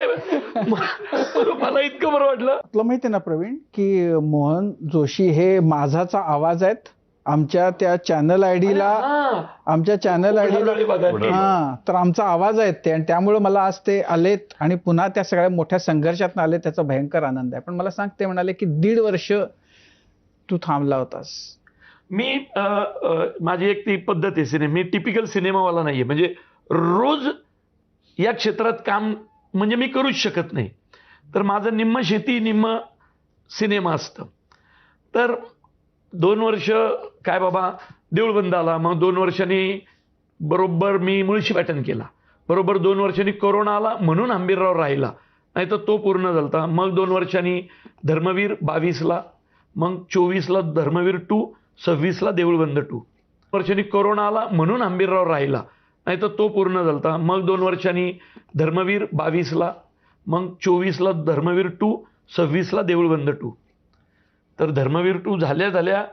मला इतकं बरं वाटलं. तुला माहिती आहे ना प्रवीण, की मोहन जोशी हे माझाचा आवाज आहेत. आमच्या त्या चॅनल आयडीला तर आमचा आवाज आहेत ते, आणि त्यामुळे मला आज ते आलेत आणि पुन्हा त्या सगळ्या मोठ्या संघर्षात आले, त्याचा भयंकर आनंद आहे. पण मला सांग, ते म्हणाले की 1.5 वर्ष तू थांबला होतास. मी माझी एक ती पद्धत आहे सिनेमा, मी टिपिकल सिनेमावाला नाहीये. म्हणजे रोज या क्षेत्रात काम म्हणजे मी करूच शकत नाही. तर माझं निम्म शेती निम्म सिनेमा असतं. तर 2 वर्ष काय बाबा देऊळ बंद आला, मग 2 वर्षांनी बरोबर मी मुळशी पॅटर्न केला, बरोबर 2 वर्षांनी कोरोना आला म्हणून आंबीरराव राहिला, नाही तर तो पूर्ण झालता. मग 2 वर्षांनी धर्मवीर 22ला, मग 24ला धर्मवीर 2, 26ला देऊळबंद 2. वर्षांनी कोरोना आला म्हणून आंबीरराव राहिला, नाही तर तो पूर्ण झालता. मग 2 वर्षांनी धर्मवीर 22ला, मग 24ला धर्मवीर 2, 26ला देऊळबंद 2. तर धर्मवीर 2 झाल्या झाल्या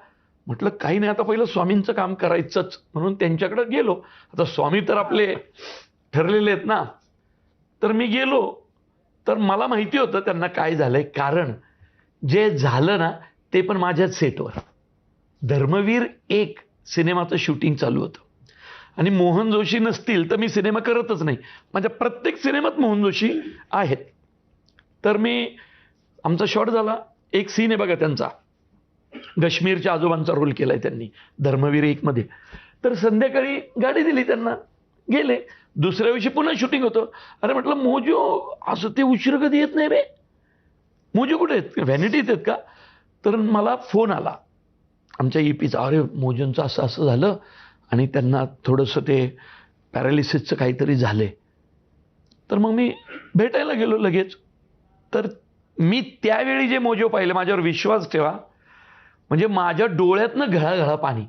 म्हटलं काही नाही, आता पहिलं स्वामींचं काम करायचंच म्हणून त्यांच्याकडे गेलो. आता स्वामी तर आपले ठरलेले आहेत ना. तर मी गेलो, तर मला माहिती होतं त्यांना काय झालंय, कारण जे झालं ना ते पण माझ्याच सेटवर. धर्मवीर 1 सिनेमाचं शूटिंग चालू होतं आणि मोहन जोशी नसतील तर मी सिनेमा करतच नाही. माझ्या प्रत्येक सिनेमात मोहन जोशी आहेत. तर आमचा शॉट झाला. एक सीन आहे बघा त्यांचा, काश्मीरच्या आजोबांचा रोल केलाय त्यांनी धर्मवीर 1 मध्ये. तर संध्याकाळी गाडी दिली त्यांना, गेले. दुसऱ्या दिवशी पुन्हा शूटिंग होतं. अरे म्हटलं मोजो असं ते उशीर कधी येत नाही रे, मोजो कुठे आहेत, व्हॅनिटीत आहेत का? तर मला फोन आला आमच्या ईपीचा, अरे मोजोंचं असं असं झालं आणि त्यांना थोडंसं ते पॅरालिसिसचं काहीतरी झालंय. तर मग मी भेटायला गेलो लगेच. तर मी त्यावेळी जे मोजो पाहिले, माझ्यावर विश्वास ठेवा, म्हणजे माझ्या डोळ्यातनं घळाघळा पाणी.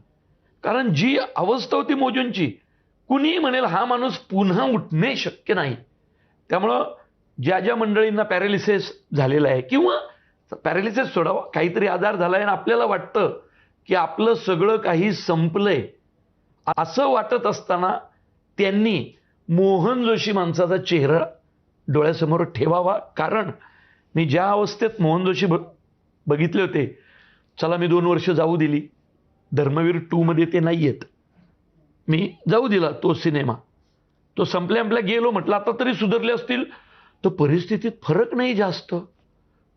कारण जी अवस्था होती मोजोंची, कुणीही म्हणेल हा माणूस पुन्हा उठणे शक्य नाही. त्यामुळं ज्या ज्या मंडळींना पॅरालिसिस झालेला आहे किंवा पॅरालिसिस सोडावा, काहीतरी आजार झालाय आणि आपल्याला वाटतं की आपलं सगळं काही संपलंय, असं वाटत असताना त्यांनी मोहन जोशी माणसाचा चेहरा डोळ्यासमोर ठेवावा. कारण मी ज्या अवस्थेत मोहन जोशी बघितले होते, चला मी 2 वर्ष जाऊ दिली. धर्मवीर 2 मध्ये ते नाही आहेत, मी जाऊ दिला तो सिनेमा. तो संपल्या गेलो. म्हटलं आता तरी सुधारले असतील. तर परिस्थितीत फरक नाही जास्त,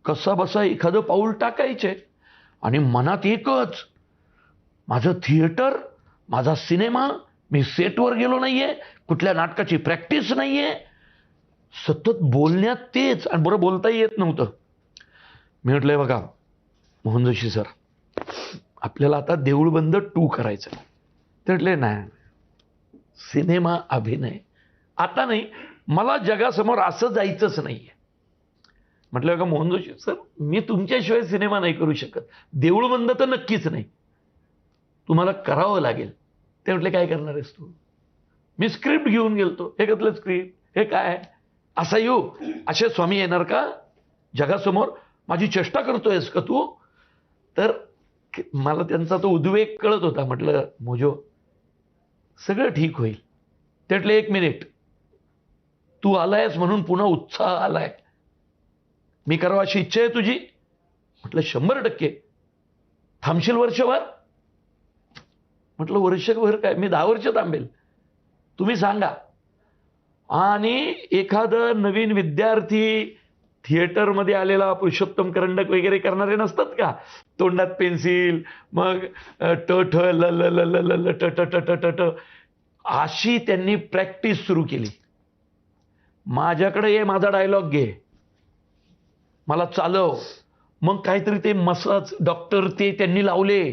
कसा बसा एखादं पाऊल टाकायचे. आणि मनात एकच, माझं थिएटर, माझा सिनेमा, मी सेटवर गेलो नाहीये, कुठल्या नाटकाची प्रॅक्टिस नाहीये, सतत बोलण्यात तेच, आणि बरं बोलताही येत नव्हतं. मी म्हटलंय बघा मोहन जोशी सर, आपल्याला आता देऊळबंद 2 करायचं. ते म्हटले नाही, सिनेमा अभिनय आता नाही, मला जगासमोर असं जायचंच नाहीये. म्हटलं बघा मोहन जोशी सर, मी तुमच्याशिवाय सिनेमा नाही करू शकत, देऊळबंद तर नक्कीच नाही, तुम्हाला करावं लागेल. ते म्हटले काय करणार आहेस तू? मी स्क्रिप्ट घेऊन गेलतो. हे कसलं स्क्रिप्ट, हे काय असा येऊ, असे स्वामी येणार का जगासमोर, माझी चेष्टा करतोयस का तू? तर मला त्यांचा तो उद्वेग कळत होता. म्हटलं मोजो सगळं ठीक होईल. त्यातले 1 मिनिट, तू आलायस म्हणून पुन्हा उत्साह आलाय, मी करावं अशी इच्छा आहे तुझी? म्हटलं 100%. थांबशील वर्षभर? म्हटलं वर्षभर काय, मी 10 वर्ष थांबेल, तुम्ही सांगा. आणि एखादं नवीन विद्यार्थी थिएटरमध्ये आलेला पुरुषोत्तम करंडक वगैरे करणारे नसतात का, तोंडात पेन्सिल, मग ट ठ ल ल ल ल ल ल ट ट ट ट ट ट, अशी त्यांनी प्रॅक्टिस सुरू केली. माझ्याकडे ये, माझा डायलॉग घे, मला चालव. मग काहीतरी ते मसाज डॉक्टर ते त्यांनी लावले.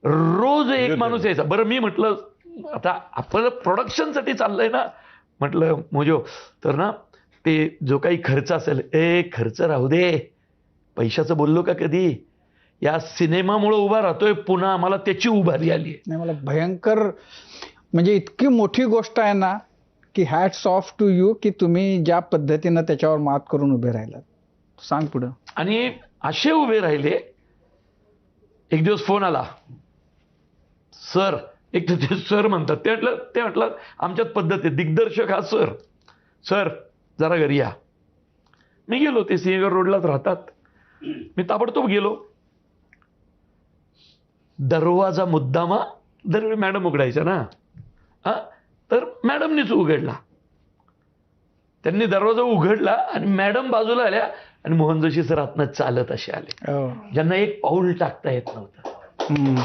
रोज एक माणूस यायचा. बरं मी म्हटलं आता आपलं प्रोडक्शनसाठी चाललंय ना, म्हटलं मोजो तर ना ते जो काही खर्च असेल, खर्च राहू दे, पैशाचं बोललो का कधी? या सिनेमामुळे उभा राहतोय पुन्हा, मला त्याची उभारी आली आहे. नाही, मला भयंकर, म्हणजे इतकी मोठी गोष्ट आहे ना, की हॅट्स ऑफ टू यू, की तुम्ही ज्या पद्धतीनं त्याच्यावर मात करून उभे राहिलात. सांग पुढं. आणि असे उभे राहिले. एक दिवस फोन आला, सर, एक तर ते सर म्हणतात, ते म्हटलं आमच्यात पद्धत आहे, दिग्दर्शक हा सर, सर जरा घरी या. मी गेलो, ते सिंहगड रोडलाच राहतात. मी ताबडतोब गेलो. दरवाजा मुद्दामा दरवेळी मॅडम उघडायच्या ना, तर मॅडमनीच उघडला. त्यांनी दरवाजा उघडला आणि मॅडम बाजूला आल्या आणि मोहन जोशी सर आतनं चालत असे आले, ज्यांना एक पाऊल टाकता येत नव्हतं.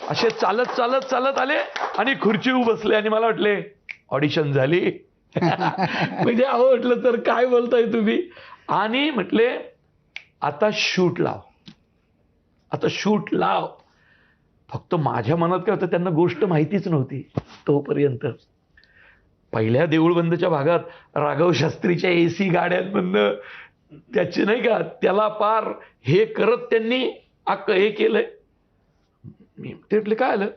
असे चालत चालत चालत आले आणि खुर्चीवर बसले आणि मला वाटले ऑडिशन झाली. म्हणजे अहो म्हटलं तर काय बोलताय तुम्ही. आणि म्हटले आता शूट लाव, आता शूट लाव. फक्त माझ्या मनात काय होतं, त्यांना गोष्ट माहितीच नव्हती तोपर्यंत. पहिल्या देऊळबंदच्या भागात राघव शास्त्रीच्या AC गाड्यांमधनं त्याची नाही का, त्याला पार हे करत त्यांनी हे केलंय. मी म्हटलं काय आलं,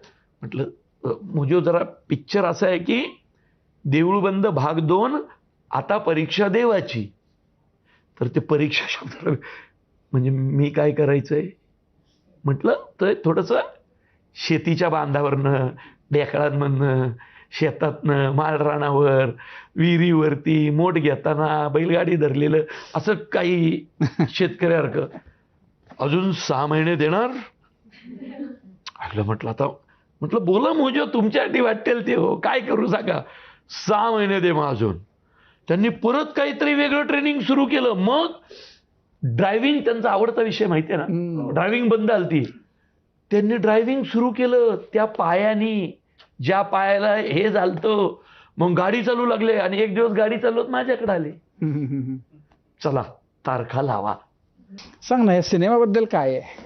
म्हटलं मुझे जरा पिक्चर असा आहे की देऊळबंद भाग 2 आता परीक्षा देवाची. तर ते परीक्षा शब्द म्हणजे मी काय करायचंय म्हटलं, तर थोडंसं शेतीच्या बांधावरनं, ढेकळांमधनं, शेतातनं, माळरानावर, विहिरीवरती, मोठ घेताना, बैलगाडी धरलेलं असं काही शेतकऱ्यासारखं. अजून 6 महिने देणार. म्हटलं आता म्हटलं बोला मोजो, तुमच्यासाठी वाटेल ते हो, काय करू सांगा. 6 महिने दे मग अजून. त्यांनी परत काहीतरी वेगळं ट्रेनिंग सुरू केलं. मग ड्रायव्हिंग, त्यांचा आवडता विषय माहिती आहे ना, ड्रायव्हिंग बंद आलती. त्यांनी ड्रायव्हिंग सुरू केलं त्या पायानी, ज्या पायाला हे झालतं. मग गाडी चालू लागले आणि एक दिवस गाडी चालवत माझ्याकडे आले. चला तारखा लावा. सांग ना, या सिनेमाबद्दल काय आहे?